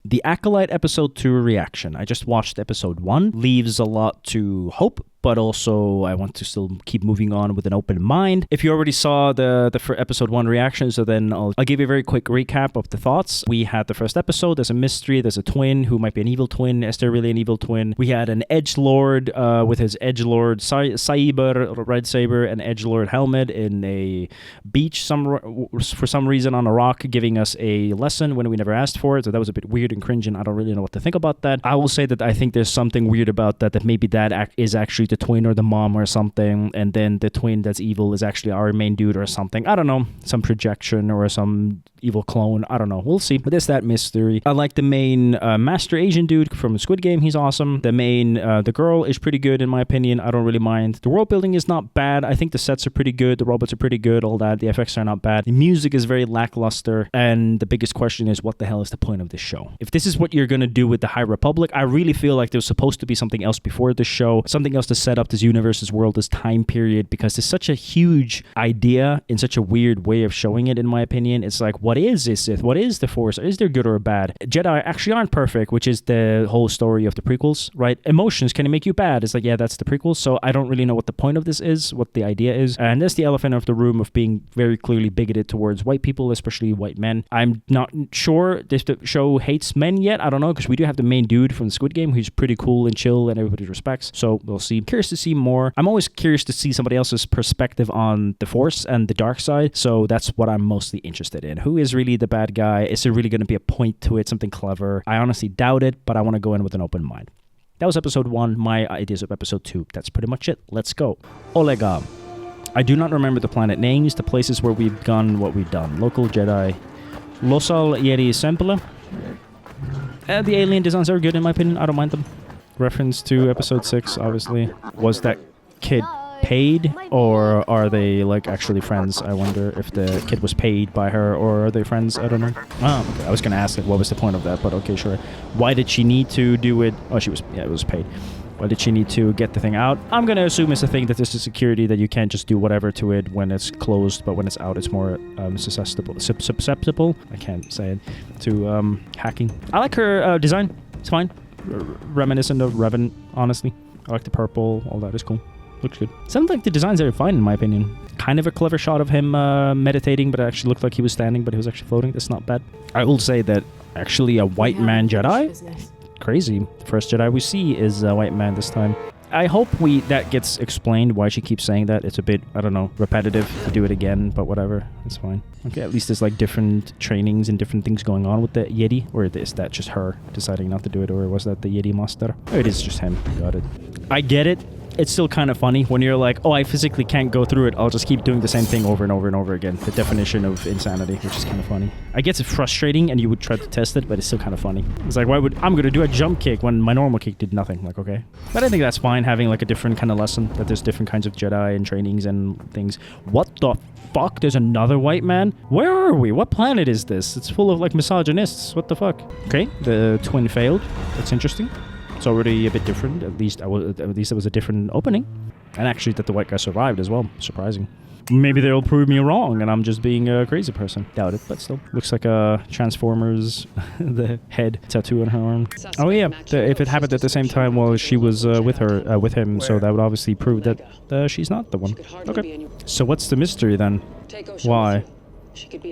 The Acolyte Episode 2 reaction. I just watched episode 1. Leaves a lot to hope, but also I want to still keep moving on with an open mind. If you already saw the episode 1 reaction, so then I'll give you a very quick recap of the thoughts. We had the first episode. There's a mystery. There's a twin who might be an evil twin. Is there really an evil twin? We had an edgelord with his edgelord red saber and edgelord helmet in a beach for some reason on a rock, giving us a lesson when we never asked for it. So that was a bit weird and cringe, and I don't really know what to think about that. I will say that I think there's something weird about that maybe that is actually the twin or the mom or something, and then the twin that's evil is actually our main dude or something. I don't know, some projection or some evil clone. I don't know. We'll see. But there's that mystery. I like the main Master Asian dude from Squid Game. He's awesome. The girl is pretty good in my opinion. I don't really mind. The world building is not bad. I think the sets are pretty good. The robots are pretty good. All that. The effects are not bad. The music is very lackluster. And the biggest question is, what the hell is the point of this show? If this is what you're going to do with the High Republic, I really feel like there was supposed to be something else before the show. Something else to set up this universe, this world, this time period, because it's such a huge idea in such a weird way of showing it, in my opinion. It's like, what is this Sith? What is the Force? Is there good or bad? Jedi actually aren't perfect, which is the whole story of the prequels, right? Emotions, can it make you bad? It's like, yeah, that's the prequels. So I don't really know what the point of this is, what the idea is. And there's the elephant of the room of being very clearly bigoted towards white people, especially white men. I'm not sure if the show hates men yet. I don't know, because we do have the main dude from the Squid Game who's pretty cool and chill and everybody respects. So we'll see. Curious to see more. I'm always curious to see somebody else's perspective on the Force and the dark side. So that's what I'm mostly interested in. Who is really the bad guy? Is there really going to be a point to it? Something clever? I honestly doubt it, but I want to go in with an open mind. That was episode 1. My ideas of episode 2. That's pretty much it. Let's go. Olega. I do not remember the planet names, the places where we've gone, what we've done. Local Jedi. Losal Yeri Sempla. The alien designs are good in my opinion. I don't mind them. Reference to episode 6, obviously. Was that kid paid, or are they like actually friends? I wonder if the kid was paid by her, or are they friends? I don't know. Oh, okay. I was gonna ask like, what was the point of that, but okay, sure. Why did she need to do it? Oh, it was paid. Why did she need to get the thing out? I'm gonna assume it's a thing that there's a security that you can't just do whatever to it when it's closed, but when it's out, it's more susceptible. I can't say it, to hacking. I like her design. It's fine. Reminiscent of Revan, honestly. I like the purple. All that is cool. Looks good. Sounds like the designs are fine in my opinion. Kind of a clever shot of him meditating, but it actually looked like he was standing, but he was actually floating. That's not bad. I will say that actually a white man Jedi? Crazy. The first Jedi we see is a white man this time. I hope that gets explained why she keeps saying that. It's a bit, I don't know, repetitive to do it again, but whatever. It's fine. Okay, at least there's like different trainings and different things going on with the Yeti. Or is that just her deciding not to do it? Or was that the Yeti master? Oh, it is just him. Got it. I get it. It's still kind of funny when you're like, oh, I physically can't go through it. I'll just keep doing the same thing over and over and over again. The definition of insanity, which is kind of funny. I guess it's frustrating and you would try to test it, but it's still kind of funny. It's like, I'm going to do a jump kick when my normal kick did nothing. Like, okay. But I think that's fine, having like a different kind of lesson, that there's different kinds of Jedi and trainings and things. What the fuck? There's another white man? Where are we? What planet is this? It's full of like misogynists. What the fuck? Okay, the twin failed. That's interesting. It's already a bit different. At least it was a different opening. And actually that the white guy survived as well. Surprising. Maybe they'll prove me wrong and I'm just being a crazy person. Doubt it, but still. Looks like a Transformers, the head tattoo on her arm. Oh yeah, if it happened at the same time while she was with him, so that would obviously prove that she's not the one. Okay. So what's the mystery then? Why?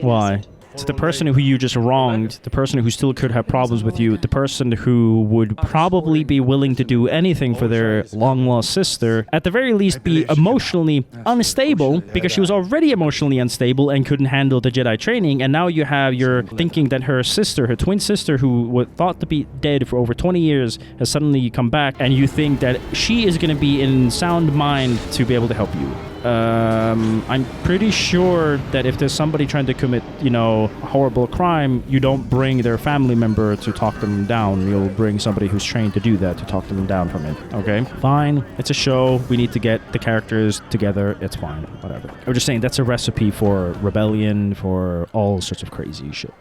Why? So the person who you just wronged, the person who still could have problems with you, the person who would probably be willing to do anything for their long-lost sister, at the very least be emotionally unstable, because she was already emotionally unstable and couldn't handle the Jedi training, and now you're thinking that her sister, her twin sister, who was thought to be dead for over 20 years, has suddenly come back, and you think that she is going to be in sound mind to be able to help you. I'm pretty sure that if there's somebody trying to commit, a horrible crime, you don't bring their family member to talk them down. You'll bring somebody who's trained to do that, to talk them down from it. Okay? Fine. It's a show. We need to get the characters together. It's fine. Whatever. I'm just saying that's a recipe for rebellion, for all sorts of crazy shit.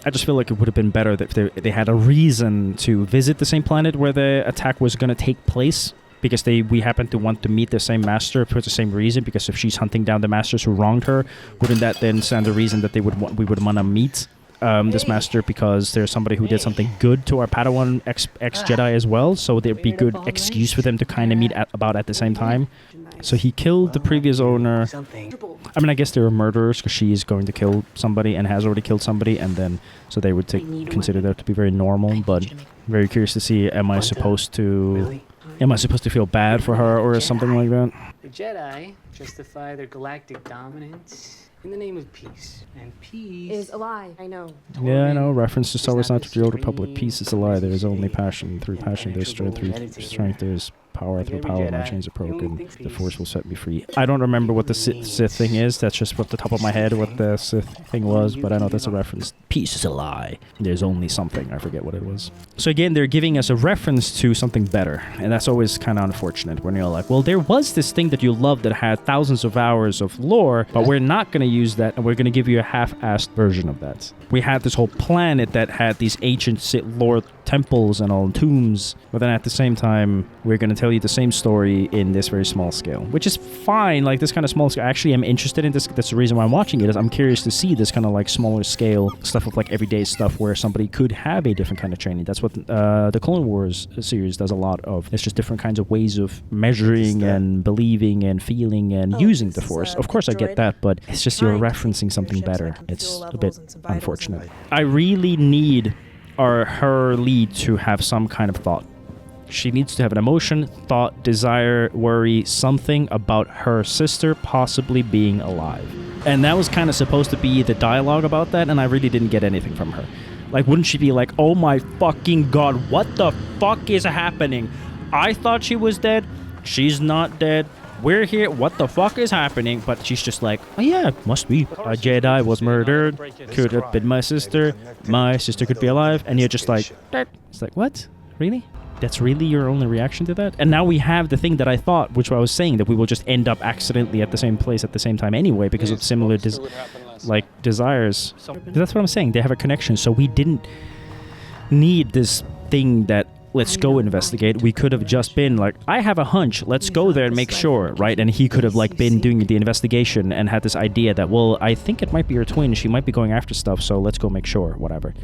I just feel like it would have been better if they had a reason to visit the same planet where the attack was going to take place. Because we happen to want to meet the same master for the same reason. Because if she's hunting down the masters who wronged her, wouldn't that then stand the reason that we would want to meet? this master because there's somebody who did something good to our Padawan ex-Jedi as well, so there'd be good excuse for them to kind of meet about at the same time. So he killed the previous owner. I mean, I guess they were murderers because she's going to kill somebody and has already killed somebody, and then so they would consider that to be very normal. But very curious to see, am I supposed to feel bad for her or something like that? The Jedi justify their galactic dominance in the name of peace. And peace is a lie. I know. Yeah, I know. Reference to Star Wars Knights of the Old Republic. Peace is a lie. There is only passion. Through passion, there's strength. Through strength, there's power. Through power, my chains are broken. The Force will set me free. I don't remember what the Sith thing is. That's just off the top of my head what the Sith thing was, but I know that's a reference. Peace is a lie. There's only something. I forget what it was. So again, they're giving us a reference to something better, and that's always kind of unfortunate when you're like, well, there was this thing that you loved that had thousands of hours of lore, but we're not going to use that, and we're going to give you a half-assed version of that. We had this whole planet that had these ancient Sith lore temples and all tombs, but then at the same time, we're going to tell you the same story in this very small scale, which is fine. Like this kind of small scale, I actually am interested in this. That's the reason why I'm watching it, is I'm curious to see this kind of like smaller scale stuff of like everyday stuff where somebody could have a different kind of training. That's what the Clone Wars series does a lot of. It's just different kinds of ways of measuring and believing and feeling and using the Force. Of course I get that, but it's just you're referencing something better. It's a bit unfortunate. I really need her lead to have some kind of thought. She needs to have an emotion, thought, desire, worry, something about her sister possibly being alive. And that was kind of supposed to be the dialogue about that, and I really didn't get anything from her. Like, wouldn't she be like, oh my fucking god, what the fuck is happening? I thought she was dead. She's not dead. We're here. What the fuck is happening? But she's just like, oh yeah, must be. A Jedi was murdered. Could have been my sister. My sister could be alive. And you're just like, it's like, what? Really? That's really your only reaction to that? And now we have the thing that I thought, which I was saying, that we will just end up accidentally at the same place at the same time anyway because of similar desires. That's what I'm saying. They have a connection. So we didn't need this thing that let's go investigate. We could have just been like, I have a hunch, let's go there and make sure, right? And he could have like been doing the investigation and had this idea that, well, I think it might be your twin, she might be going after stuff, so let's go make sure, whatever.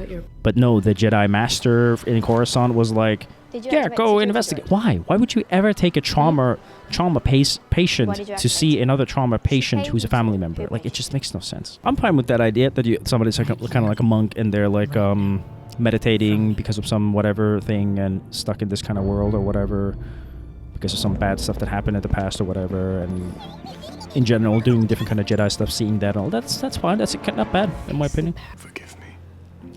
But no, the Jedi Master in Coruscant was like, yeah, go investigate. Why would you ever take a trauma patient to see another trauma patient who's a family member? Like, it just makes no sense. I'm fine with that idea that somebody's like kind of like a monk and they're like meditating because of some whatever thing and stuck in this kind of world or whatever because of some bad stuff that happened in the past or whatever, and in general doing different kind of Jedi stuff, seeing that and all. That's fine. That's not bad in my opinion. Forgive me.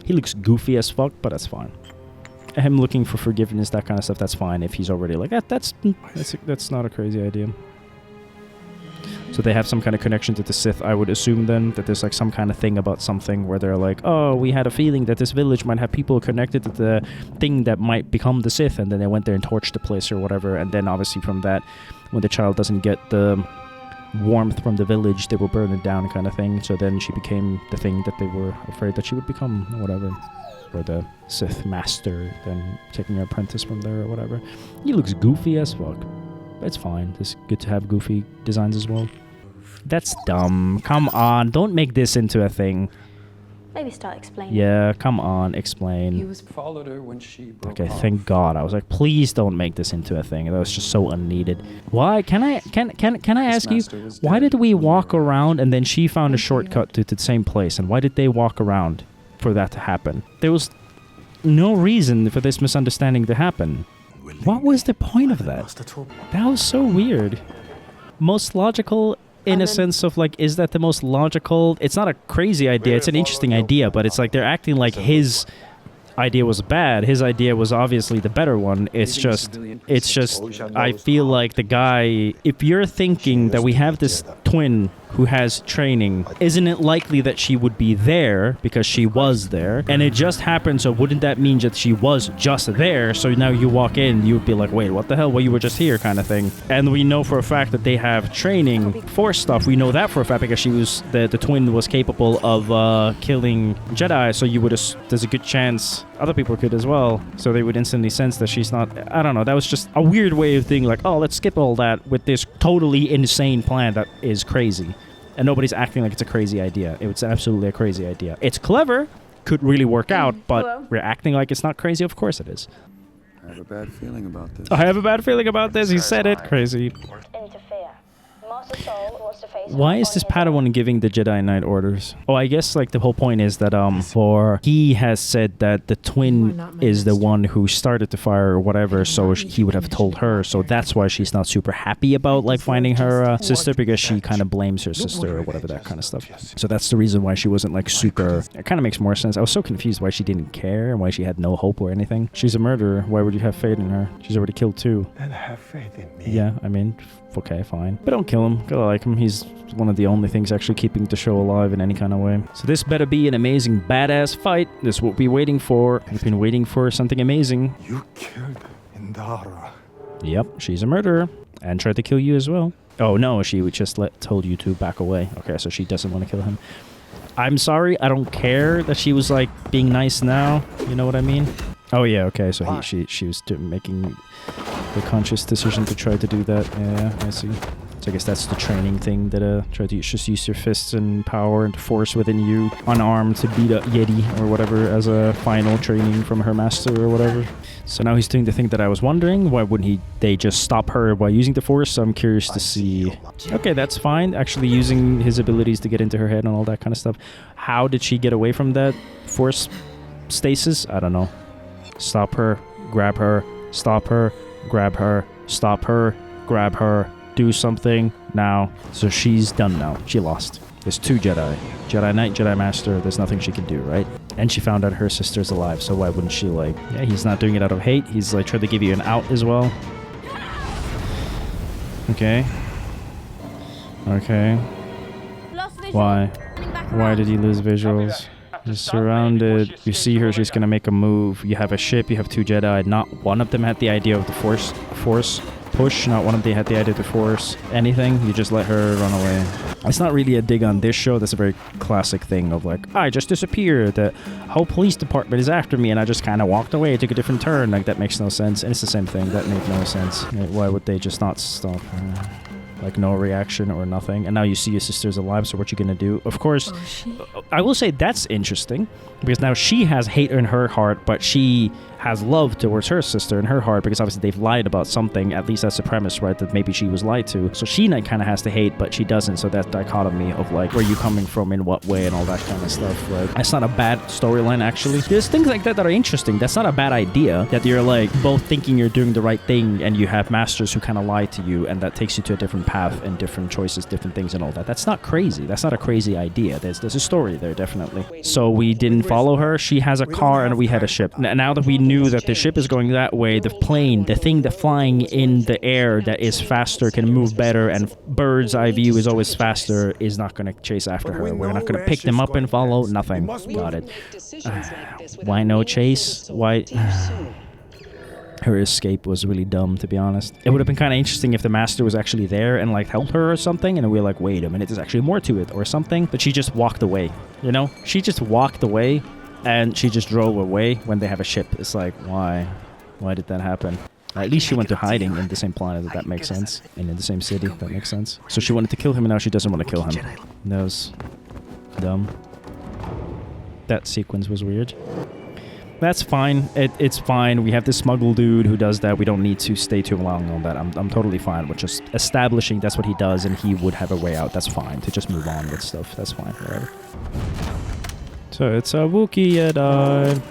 He looks goofy as fuck, but that's fine. Him looking for forgiveness, that kind of stuff, that's fine if he's already like that. That's not a crazy idea. So they have some kind of connection to the Sith, I would assume then, that there's like some kind of thing about something where they're like, oh, we had a feeling that this village might have people connected to the thing that might become the Sith, and then they went there and torched the place or whatever, and then obviously from that, when the child doesn't get the warmth from the village, they will burn it down kind of thing. So then she became the thing that they were afraid that she would become or whatever. Or the Sith Master then taking her apprentice from there or whatever. He looks goofy as fuck. It's fine. It's good to have goofy designs as well. That's dumb. Come on. Don't make this into a thing. Maybe start explaining. Yeah, come on. Explain. He was followed her when she broke Okay, off. thank God. I was like, please don't make this into a thing. That was just so unneeded. Why? Can I ask you, why did we walk around and then she found a shortcut to the same place? And why did they walk around for that to happen? There was no reason for this misunderstanding to happen. What was the point of that? That was so weird. Most logical in a sense of like, is that the most logical? It's not a crazy idea. It's an interesting idea, but it's like they're acting like his idea was bad. His idea was obviously the better one. It's just, I feel like the guy, if you're thinking that we have this twin who has training, isn't it likely that she would be there because she was there? And it just happened, so wouldn't that mean that she was just there? So now you walk in, you would be like, wait, what the hell? Well, you were just here kind of thing. And we know for a fact that they have training for stuff. We know that for a fact because she was, the twin was capable of killing Jedi, so you would, there's a good chance other people could as well. So they would instantly sense that she's not, I don't know, that was just a weird way of thinking like, oh, let's skip all that with this totally insane plan that is crazy. And nobody's acting like it's a crazy idea. It's absolutely a crazy idea. It's clever. could really work out, but Hello? we're acting like it's not crazy. Of course it is. I have a bad feeling about this. I have a bad feeling about this. He said it. Crazy. Interfere. Master Soul wants to face Why is this Padawan giving the Jedi Knight orders? Oh, I guess like the whole point is that for he has said that the twin is the one who started the fire or whatever, so he would have told her. So that's why she's not super happy about like finding her sister, because she kind of blames her sister or whatever, that kind of stuff. So that's the reason why she wasn't like super. It kind of makes more sense. I was so confused why she didn't care and why she had no hope or anything. She's a murderer. Why would you have faith in her? She's already killed 2. Then have faith in me. Yeah, I mean, okay, fine. But don't kill him. Gotta like him. He's one of the only things actually keeping the show alive in any kind of way. So this better be an amazing, badass fight. This is what we're waiting for. We've been waiting for something amazing. You killed Indara. Yep, she's a murderer. And tried to kill you as well. Oh, no, she just told you to back away. Okay, so she doesn't want to kill him. I'm sorry, I don't care that she was, like, being nice now. You know what I mean? Oh, yeah, okay, so she was making the conscious decision to try to do that. Yeah, I see. So I guess that's the training thing, that try to just use your fists and power and force within you, unarmed, to beat a Yeti or whatever as a final training from her master or whatever. So now he's doing the thing that I was wondering. Why wouldn't they just stop her by using the force? So I'm curious to see. Okay, that's fine. Actually using his abilities to get into her head and all that kind of stuff. How did she get away from that force stasis? I don't know. Stop her, grab her, stop her, grab her, stop her, grab her, do something now. So she's done now. She lost. There's 2 Jedi. Jedi Knight, Jedi Master. There's nothing she can do, right? And she found out her sister's alive, so why wouldn't she, like... Yeah, he's not doing it out of hate. He's, like, trying to give you an out as well. Okay. Okay. Why? Why did he lose visuals? You're surrounded. You see her, she's gonna make a move. You have a ship, you have 2 Jedi. Not one of them had the idea of the force push. Not one of them had the idea to force anything. You just let her run away. It's not really a dig on this show. That's a very classic thing of like, I just disappeared. The whole police department is after me and I just kind of walked away. I took a different turn. Like, that makes no sense. And it's the same thing. That made no sense. Why would they just not stop her? Like, no reaction or nothing. And now you see your sister's alive, so what you gonna do? Of course, I will say that's interesting, because now she has hate in her heart, but she has love towards her sister in her heart, because obviously they've lied about something. At least that's the premise, right? That maybe she was lied to. So she kind of has to hate, but she doesn't. So that dichotomy of like, where you coming from, in what way, and all that kind of stuff. Like, that's not a bad storyline, actually. There's things like that are interesting. That's not a bad idea, that you're like both thinking you're doing the right thing, and you have masters who kind of lie to you, and that takes you to a different path and different choices, different things and all that. That's not crazy. That's not a crazy idea. There's a story there, definitely. So we didn't follow her. She has a car and we had a ship. Now that we knew that the ship is going that way, the plane, the thing that flying in the air that is faster, can move better, and bird's eye view is always faster, is not going to chase after her. We're not going to pick them up and follow. Nothing. Got it. Why no chase? Why... Her escape was really dumb, to be honest. It would have been kind of interesting if the master was actually there and like helped her or something, and we were like, wait a minute, there's actually more to it or something. But she just walked away, you know? She just walked away, and she just drove away when they have a ship. It's like, why? Why did that happen? At least she went to hiding in the same planet, that makes sense. And in the same city, that makes sense. So she wanted to kill him, and now she doesn't want to kill him. That was dumb. That sequence was weird. That's fine. It's fine. We have this smuggle dude who does that. We don't need to stay too long on that. I'm totally fine with just establishing that's what he does, and he would have a way out. That's fine. To just move on with stuff. That's fine. Whatever. So it's a Wookiee Jedi.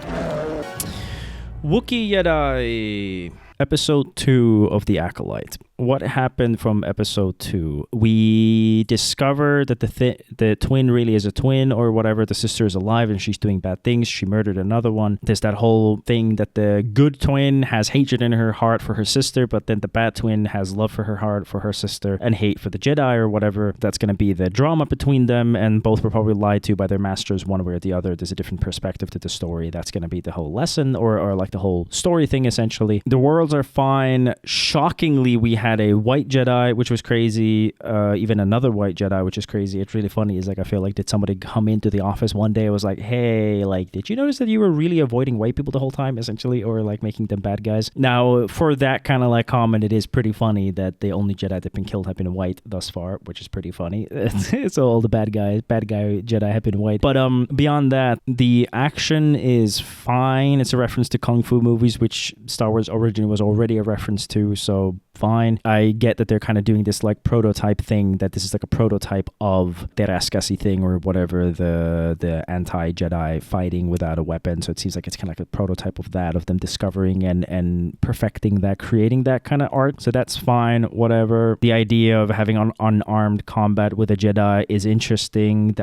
Wookiee Jedi. Episode 2 of The Acolyte. What happened from episode 2? We discover that the twin really is a twin or whatever. The sister is alive and she's doing bad things. She murdered another one. There's that whole thing that the good twin has hatred in her heart for her sister, but then the bad twin has love for her heart for her sister and hate for the Jedi or whatever. That's going to be the drama between them, and both were probably lied to by their masters one way or the other. There's a different perspective to the story. That's going to be the whole lesson or like the whole story thing, essentially. The worlds are fine. Shockingly, we have had a white Jedi, which was crazy. Even another white Jedi, which is crazy. It's really funny. Is like, I feel like, did somebody come into the office one day and was like, hey, like, did you notice that you were really avoiding white people the whole time, essentially, or like making them bad guys? Now, for that kind of like comment, it is pretty funny that the only Jedi that have been killed have been white thus far, which is pretty funny. So all the bad guy Jedi have been white. But beyond that, the action is fine. It's a reference to Kung Fu movies, which Star Wars Origin was already a reference to, so fine. I get that they're kind of doing this like prototype thing, that this is like a prototype of the Raskasi thing or whatever, the anti-Jedi fighting without a weapon. So it seems like it's kind of like a prototype of that, of them discovering and perfecting that, creating that kind of art. So that's fine, whatever. The idea of having unarmed combat with a Jedi is interesting.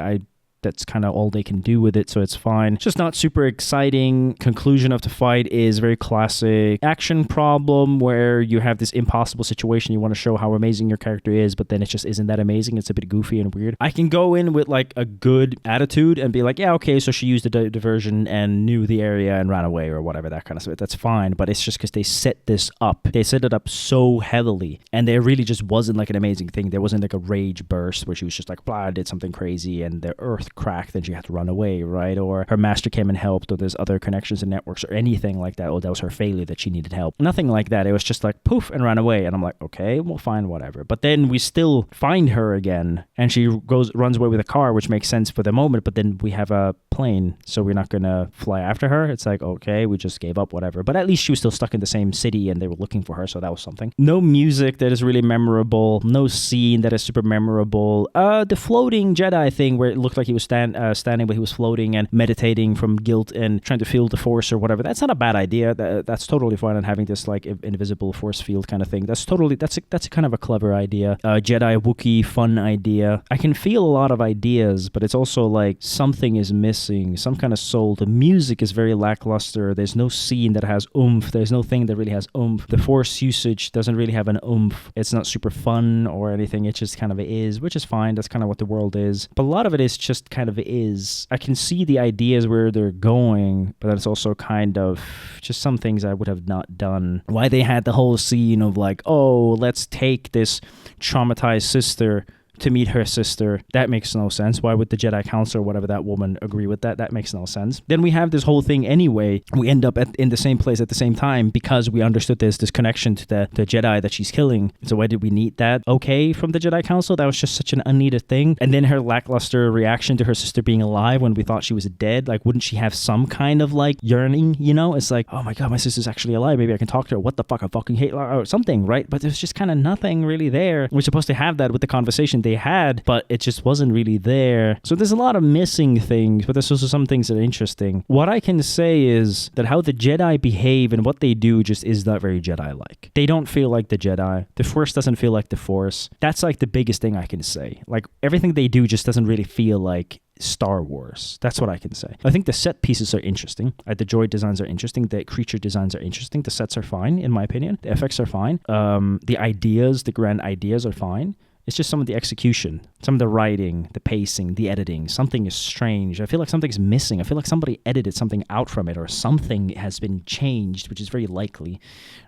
That's kind of all they can do with it, so it's fine. It's just not super exciting. Conclusion of the fight is very classic action problem where you have this impossible situation. You want to show how amazing your character is, but then it just isn't that amazing. It's a bit goofy and weird. I can go in with like a good attitude and be like, yeah, okay, so she used the diversion and knew the area and ran away or whatever, that kind of stuff. That's fine, but it's just because they set this up. They set it up so heavily, and there really just wasn't like an amazing thing. There wasn't like a rage burst where she was just like, blah, did something crazy and the earth cracked, then she had to run away, right? Or her master came and helped, or there's other connections and networks or anything like that, or that was her failure that she needed help. Nothing like that. It was just like poof and ran away, and I'm like, okay, well, fine, whatever. But then we still find her again, and she runs away with a car, which makes sense for the moment, but then we have a plane, so we're not gonna fly after her. It's like, okay, we just gave up, whatever. But at least she was still stuck in the same city and they were looking for her, so that was something. No music that is really memorable, no scene that is super memorable. The floating Jedi thing where it looked like he was standing, but he was floating and meditating from guilt and trying to feel the force or whatever. That's not a bad idea. That's totally fine. And having this like invisible force field kind of thing, that's a kind of a clever idea. Jedi Wookiee fun idea. I can feel a lot of ideas, but it's also like something is missing, some kind of soul. The music is very lackluster. There's no scene that has oomph. There's no thing that really has oomph. The force usage doesn't really have an oomph. It's not super fun or anything. It just kind of is, which is fine. That's kind of what the world is. But a lot of it is just kind of is. I can see the ideas where they're going, but that's also kind of just some things I would have not done. Why they had the whole scene of like, oh, let's take this traumatized sister to meet her sister. That makes no sense. Why would the Jedi Council or whatever that woman agree with that? That makes no sense. Then we have this whole thing anyway. We end up in the same place at the same time because we understood there's this connection to the Jedi that she's killing. So why did we need that? Okay, from the Jedi Council? That was just such an unneeded thing. And then her lackluster reaction to her sister being alive when we thought she was dead. Like, wouldn't she have some kind of like yearning, you know? It's like, oh my God, my sister's actually alive. Maybe I can talk to her. What the fuck? I fucking hate her or something, right? But there's just kind of nothing really there. We're supposed to have that with the conversation they had, but it just wasn't really there. So there's a lot of missing things, but there's also some things that are interesting. What I can say is that how the Jedi behave and what they do just is not very Jedi-like. They don't feel like the Jedi. The Force doesn't feel like the Force. That's like the biggest thing I can say. Like everything they do just doesn't really feel like Star Wars. That's what I can say. I think the set pieces are interesting. The droid designs are interesting. The creature designs are interesting. The sets are fine, in my opinion. The effects are fine. The ideas, the grand ideas are fine. It's just some of the execution, some of the writing, the pacing, the editing. Something is strange. I feel like something's missing. I feel like somebody edited something out from it or something has been changed, which is very likely,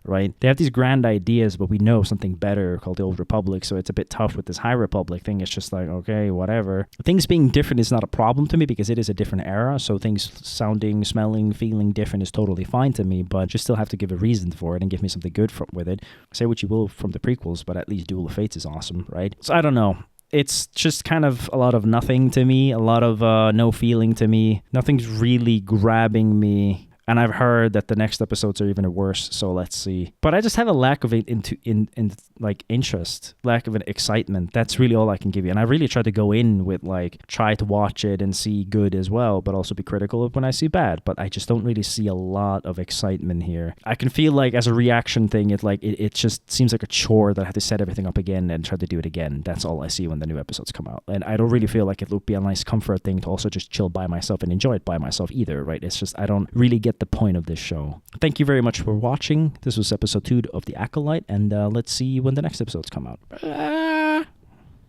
right? They have these grand ideas, but we know something better called the Old Republic, so it's a bit tough with this High Republic thing. It's just like, okay, whatever. Things being different is not a problem to me because it is a different era, so things sounding, smelling, feeling different is totally fine to me, but you still have to give a reason for it and give me something good with it. Say what you will from the prequels, but at least Duel of Fates is awesome, right? So I don't know. It's just kind of a lot of nothing to me, a lot of no feeling to me. Nothing's really grabbing me. And I've heard that the next episodes are even worse, so let's see. But I just have a lack of interest, lack of an excitement. That's really all I can give you. And I really try to go in with try to watch it and see good as well, but also be critical of when I see bad. But I just don't really see a lot of excitement here. I can feel like as a reaction thing, it just seems like a chore that I have to set everything up again and try to do it again. That's all I see when the new episodes come out. And I don't really feel like it would be a nice comfort thing to also just chill by myself and enjoy it by myself either, right? It's just I don't really get the point of this show. Thank you very much for watching. This was episode 2 of The Acolyte, and let's see when the next episodes come out.